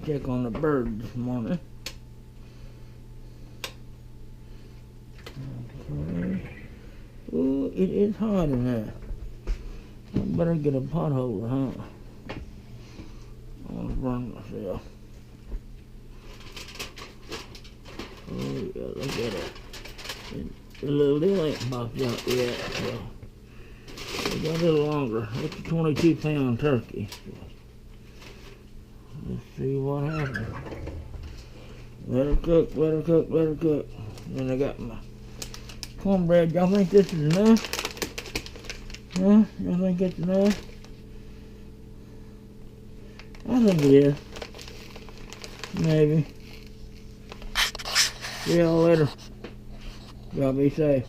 check on the bird this morning. Okay. Ooh, it is hot in there. I better get a pothole, huh? I want to burn myself. Oh yeah, look at it. The little deal ain't popped out yet, so we got a little longer. It's a 22-pound turkey. Let's see what happens. Let her cook, let her cook, let her cook. Then I got my cornbread. Y'all think this is enough? Huh? Y'all think it's enough? I think it is. Maybe. See y'all later. Y'all be safe.